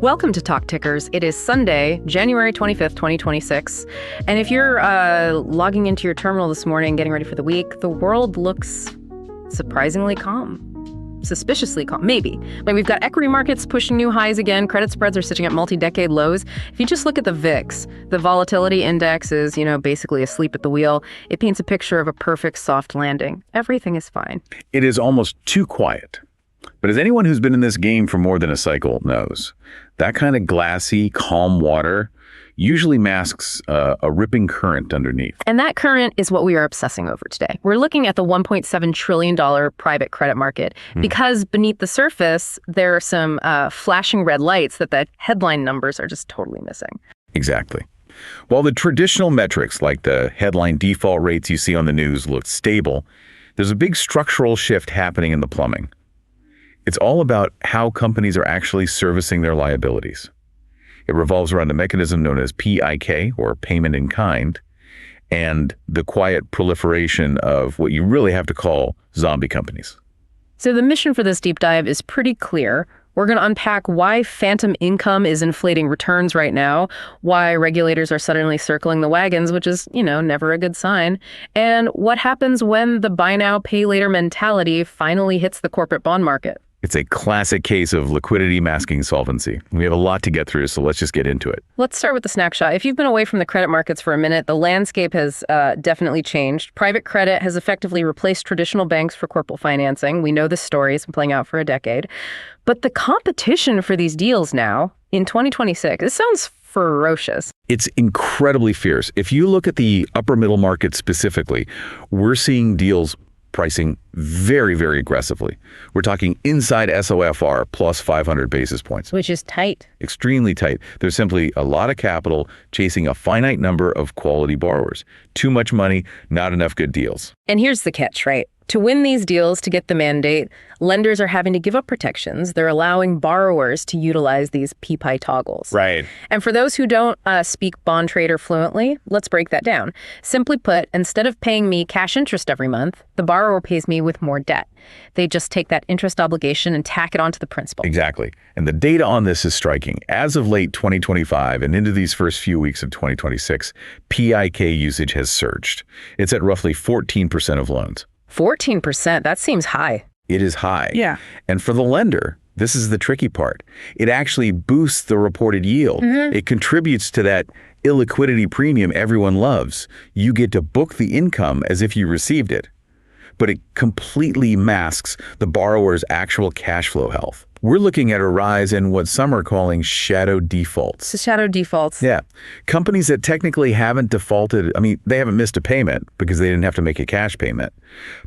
Welcome to Talk Tickers. It is Sunday, January 25th, 2026. And if you're logging into your terminal this morning, getting ready for the week, the world looks surprisingly calm. Suspiciously calm, maybe. Like we've got equity markets pushing new highs again. Credit spreads are sitting at multi-decade lows. If you just look at the VIX, the volatility index is, basically asleep at the wheel. It paints a picture of a perfect soft landing. Everything is fine. It is almost too quiet. But as anyone who's been in this game for more than a cycle knows, that kind of glassy, calm water usually masks a ripping current underneath. And that current is what we are obsessing over today. We're looking at the $1.7 trillion private credit market because beneath the surface, there are some flashing red lights that the headline numbers are just totally missing. Exactly. While the traditional metrics like the headline default rates you see on the news look stable, there's a big structural shift happening in the plumbing. It's all about how companies are actually servicing their liabilities. It revolves around a mechanism known as PIK, or payment in kind, and the quiet proliferation of what you really have to call zombie companies. So the mission for this deep dive is pretty clear. We're going to unpack why phantom income is inflating returns right now, why regulators are suddenly circling the wagons, which is, never a good sign, and what happens when the buy now, pay later mentality finally hits the corporate bond market. It's a classic case of liquidity masking solvency. We have a lot to get through, so let's just get into it. Let's start with the snapshot. If you've been away from the credit markets for a minute, the landscape has definitely changed. Private credit has effectively replaced traditional banks for corporate financing. We know this story has been playing out for a decade. But the competition for these deals now, in 2026, it sounds ferocious. It's incredibly fierce. If you look at the upper middle market specifically, we're seeing deals pricing very, very aggressively. We're talking inside SOFR plus 500 basis points. Which is tight. Extremely tight. There's simply a lot of capital chasing a finite number of quality borrowers. Too much money, not enough good deals. And here's the catch, right? To win these deals, to get the mandate, lenders are having to give up protections. They're allowing borrowers to utilize these PPI toggles. Right. And for those who don't speak bond trader fluently, let's break that down. Simply put, instead of paying me cash interest every month, the borrower pays me with more debt. They just take that interest obligation and tack it onto the principal. Exactly. And the data on this is striking. As of late 2025 and into these first few weeks of 2026, PIK usage has surged. It's at roughly 14% of loans. 14%, that seems high. It is high. Yeah. And for the lender, this is the tricky part. It actually boosts the reported yield. It contributes to that illiquidity premium everyone loves. You get to book the income as if you received it, but it completely masks the borrower's actual cash flow health. We're looking at a rise in what some are calling shadow defaults. So shadow defaults. Yeah. Companies that technically haven't defaulted, they haven't missed a payment because they didn't have to make a cash payment,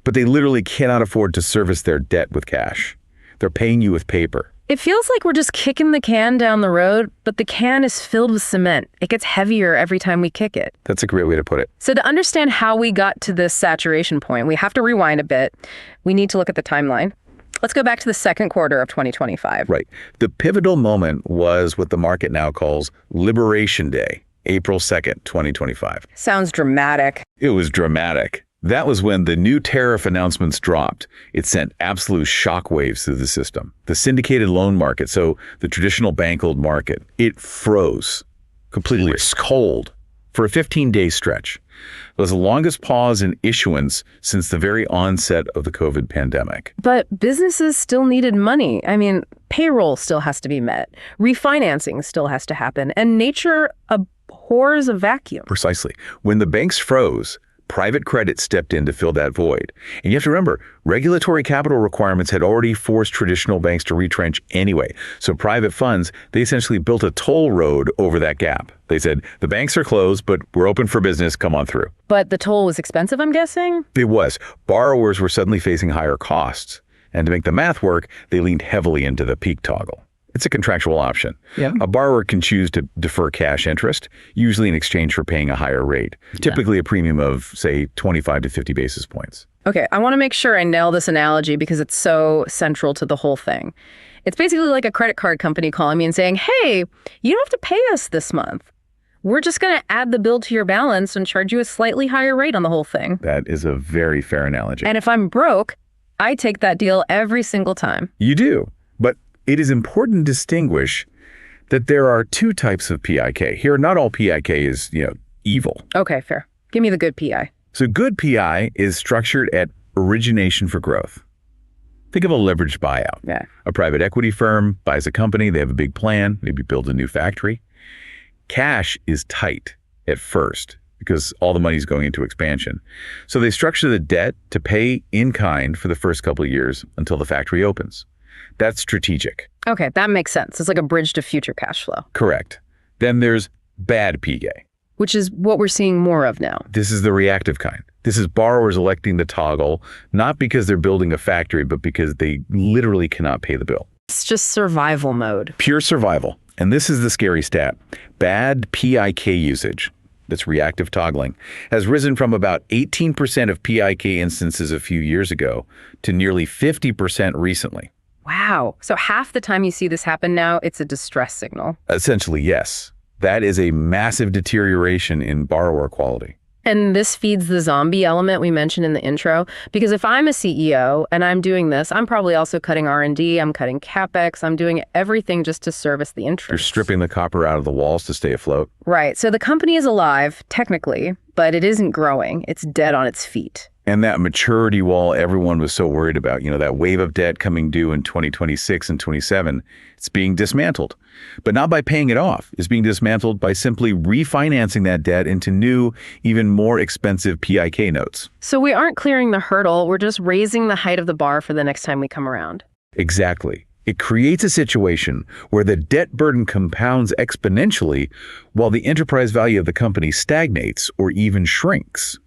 but they literally cannot afford to service their debt with cash. They're paying you with paper. It feels like we're just kicking the can down the road, but the can is filled with cement. It gets heavier every time we kick it. That's a great way to put it. So to understand how we got to this saturation point, we have to rewind a bit. We need to look at the timeline. Let's go back to the second quarter of 2025. Right. The pivotal moment was what the market now calls Liberation Day, April 2nd, 2025. Sounds dramatic. It was dramatic. That was when the new tariff announcements dropped. It sent absolute shockwaves through the system. The syndicated loan market, so the traditional bank-owned market, it froze completely. It's cold for a 15-day stretch. It was the longest pause in issuance since the very onset of the COVID pandemic. But businesses still needed money. Payroll still has to be met. Refinancing still has to happen. And nature abhors a vacuum. Precisely. When the banks froze, private credit stepped in to fill that void. And you have to remember, regulatory capital requirements had already forced traditional banks to retrench anyway. So private funds, they essentially built a toll road over that gap. They said, the banks are closed, but we're open for business, come on through. But the toll was expensive, I'm guessing? It was. Borrowers were suddenly facing higher costs. And to make the math work, they leaned heavily into the PIK toggle. It's a contractual option. Yeah. A borrower can choose to defer cash interest, usually in exchange for paying a higher rate, typically a premium of, say, 25 to 50 basis points. Okay, I want to make sure I nail this analogy because it's so central to the whole thing. It's basically like a credit card company calling me and saying, hey, you don't have to pay us this month. We're just going to add the bill to your balance and charge you a slightly higher rate on the whole thing. That is a very fair analogy. And if I'm broke, I take that deal every single time. You do. But it is important to distinguish that there are two types of PIK. Here, not all PIK is, evil. Okay, fair. Give me the good PI. So good PI is structured at origination for growth. Think of a leveraged buyout. Yeah. A private equity firm buys a company, they have a big plan, maybe build a new factory. Cash is tight at first because all the money is going into expansion. So they structure the debt to pay in kind for the first couple of years until the factory opens. That's strategic. Okay, that makes sense. It's like a bridge to future cash flow. Correct. Then there's bad PK. Which is what we're seeing more of now. This is the reactive kind. This is borrowers electing to toggle, not because they're building a factory, but because they literally cannot pay the bill. It's just survival mode. Pure survival. And this is the scary stat. Bad PIK usage, that's reactive toggling, has risen from about 18% of PIK instances a few years ago to nearly 50% recently. Wow. So half the time you see this happen now, it's a distress signal. Essentially, yes. That is a massive deterioration in borrower quality. And this feeds the zombie element we mentioned in the intro, because if I'm a CEO and I'm doing this, I'm probably also cutting R&D, I'm cutting CapEx, I'm doing everything just to service the interest. You're stripping the copper out of the walls to stay afloat. Right. So the company is alive, technically, but it isn't growing. It's dead on its feet. And that maturity wall everyone was so worried about, that wave of debt coming due in 2026 and 27, it's being dismantled. But not by paying it off. It's being dismantled by simply refinancing that debt into new, even more expensive PIK notes. So we aren't clearing the hurdle, we're just raising the height of the bar for the next time we come around. Exactly. It creates a situation where the debt burden compounds exponentially while the enterprise value of the company stagnates or even shrinks.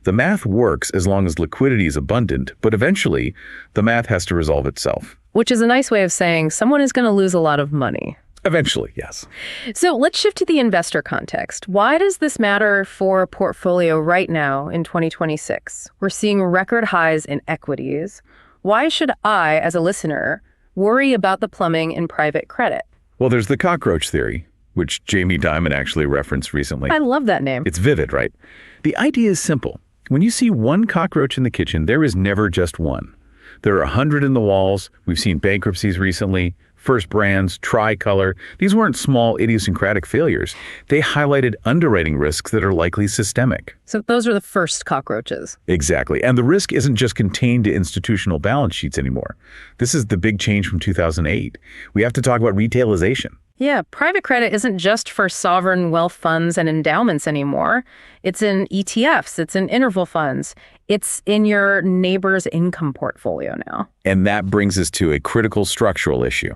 The math works as long as liquidity is abundant, but eventually, the math has to resolve itself. Which is a nice way of saying someone is going to lose a lot of money. Eventually, yes. So let's shift to the investor context. Why does this matter for a portfolio right now in 2026? We're seeing record highs in equities. Why should I, as a listener, worry about the plumbing in private credit? Well, there's the cockroach theory, which Jamie Dimon actually referenced recently. I love that name. It's vivid, right? The idea is simple. When you see one cockroach in the kitchen, there is never just one. There are 100 in the walls. We've seen bankruptcies recently. First Brands, Tricolor. These weren't small idiosyncratic failures. They highlighted underwriting risks that are likely systemic. So those are the first cockroaches. Exactly. And the risk isn't just contained to institutional balance sheets anymore. This is the big change from 2008. We have to talk about retailization. Yeah, private credit isn't just for sovereign wealth funds and endowments anymore. It's in ETFs, it's in interval funds. It's in your neighbor's income portfolio now. And that brings us to a critical structural issue.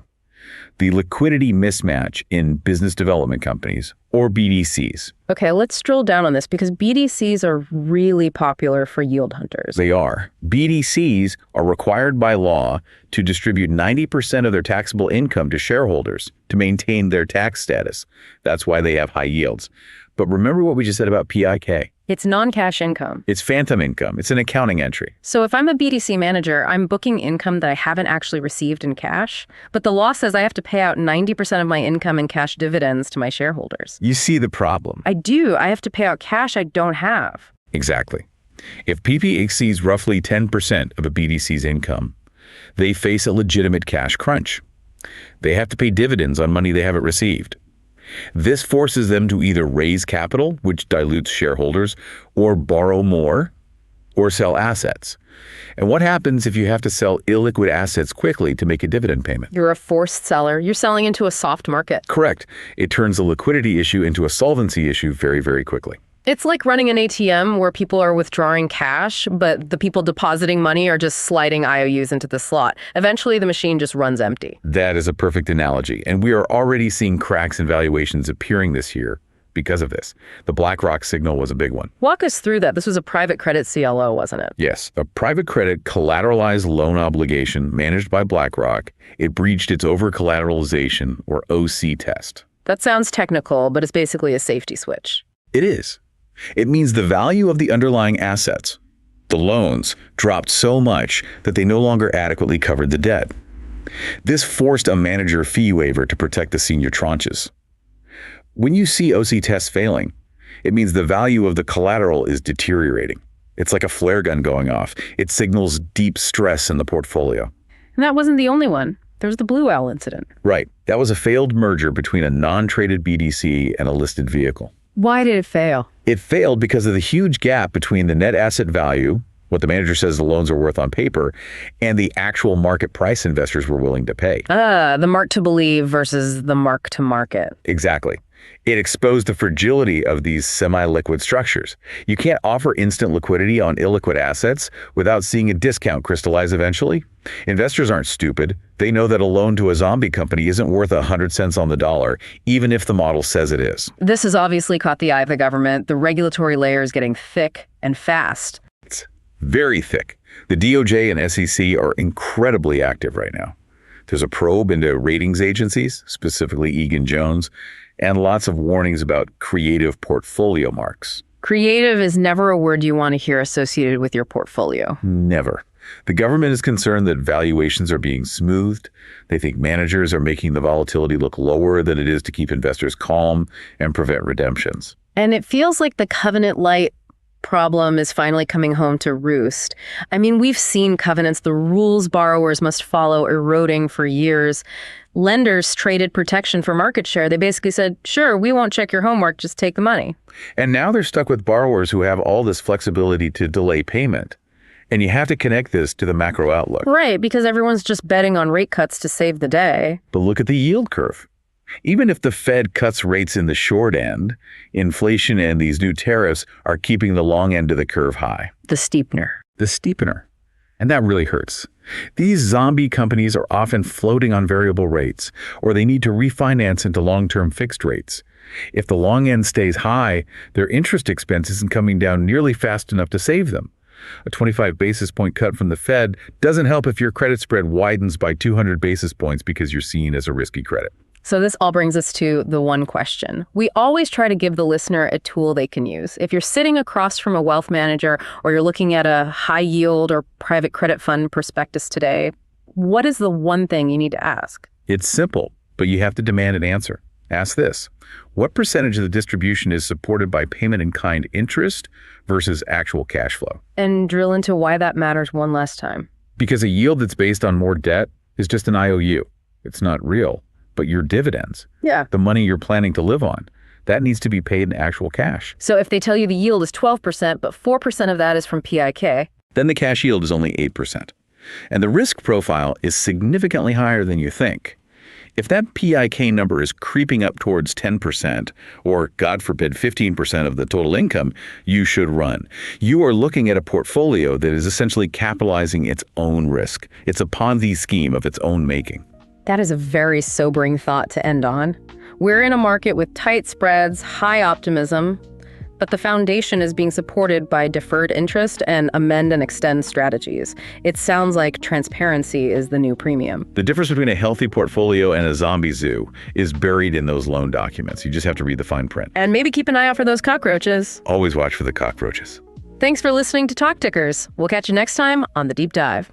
The liquidity mismatch in business development companies, or BDCs. Okay, let's drill down on this because BDCs are really popular for yield hunters. They are. BDCs are required by law to distribute 90% of their taxable income to shareholders to maintain their tax status. That's why they have high yields. But remember what we just said about PIK. It's non-cash income. It's phantom income. It's an accounting entry. So if I'm a BDC manager, I'm booking income that I haven't actually received in cash, but the law says I have to pay out 90% of my income in cash dividends to my shareholders. You see the problem. I do. I have to pay out cash I don't have. Exactly. If PP exceeds roughly 10% of a BDC's income, they face a legitimate cash crunch. They have to pay dividends on money they haven't received. This forces them to either raise capital, which dilutes shareholders, or borrow more, or sell assets. And what happens if you have to sell illiquid assets quickly to make a dividend payment? You're a forced seller. You're selling into a soft market. Correct. It turns a liquidity issue into a solvency issue very, very quickly. It's like running an ATM where people are withdrawing cash, but the people depositing money are just sliding IOUs into the slot. Eventually, the machine just runs empty. That is a perfect analogy, and we are already seeing cracks in valuations appearing this year because of this. The BlackRock signal was a big one. Walk us through that. This was a private credit CLO, wasn't it? Yes, a private credit collateralized loan obligation managed by BlackRock. It breached its over-collateralization, or OC test. That sounds technical, but it's basically a safety switch. It is. It means the value of the underlying assets, the loans, dropped so much that they no longer adequately covered the debt. This forced a manager fee waiver to protect the senior tranches. When you see OC tests failing, it means the value of the collateral is deteriorating. It's like a flare gun going off. It signals deep stress in the portfolio. And that wasn't the only one. There was the Blue Owl incident. Right. That was a failed merger between a non-traded BDC and a listed vehicle. Why did it fail? It failed because of the huge gap between the net asset value, what the manager says the loans are worth on paper, and the actual market price investors were willing to pay. The mark to believe versus the mark to market. Exactly. It exposed the fragility of these semi-liquid structures. You can't offer instant liquidity on illiquid assets without seeing a discount crystallize eventually. Investors aren't stupid. They know that a loan to a zombie company isn't worth 100 cents on the dollar, even if the model says it is. This has obviously caught the eye of the government. The regulatory layer is getting thick and fast. It's very thick. The DOJ and SEC are incredibly active right now. There's a probe into ratings agencies, specifically Egan-Jones, and lots of warnings about creative portfolio marks. Creative is never a word you want to hear associated with your portfolio. Never. The government is concerned that valuations are being smoothed. They think managers are making the volatility look lower than it is to keep investors calm and prevent redemptions. And it feels like the covenant light problem is finally coming home to roost. I mean, we've seen covenants, the rules borrowers must follow, eroding for years. Lenders traded protection for market share. They basically said, sure, we won't check your homework, just take the money. And now they're stuck with borrowers who have all this flexibility to delay payment. And you have to connect this to the macro outlook. Right, because everyone's just betting on rate cuts to save the day. But look at the yield curve. Even if the Fed cuts rates in the short end, inflation and these new tariffs are keeping the long end of the curve high. The steepener. The steepener. And that really hurts. These zombie companies are often floating on variable rates, or they need to refinance into long-term fixed rates. If the long end stays high, their interest expense isn't coming down nearly fast enough to save them. A 25 basis point cut from the Fed doesn't help if your credit spread widens by 200 basis points because you're seen as a risky credit. So this all brings us to the one question. We always try to give the listener a tool they can use. If you're sitting across from a wealth manager or you're looking at a high yield or private credit fund prospectus today, what is the one thing you need to ask? It's simple, but you have to demand an answer. Ask this: what percentage of the distribution is supported by payment in kind interest versus actual cash flow? And drill into why that matters one last time. Because a yield that's based on more debt is just an IOU. It's not real. But your dividends, the money you're planning to live on, that needs to be paid in actual cash. So if they tell you the yield is 12%, but 4% of that is from PIK, then the cash yield is only 8%. And the risk profile is significantly higher than you think. If that PIK number is creeping up towards 10%, or God forbid 15% of the total income, you should run. You are looking at a portfolio that is essentially capitalizing its own risk. It's a Ponzi scheme of its own making. That is a very sobering thought to end on. We're in a market with tight spreads, high optimism, but the foundation is being supported by deferred interest and amend and extend strategies. It sounds like transparency is the new premium. The difference between a healthy portfolio and a zombie zoo is buried in those loan documents. You just have to read the fine print. And maybe keep an eye out for those cockroaches. Always watch for the cockroaches. Thanks for listening to Talk Tickers. We'll catch you next time on The Deep Dive.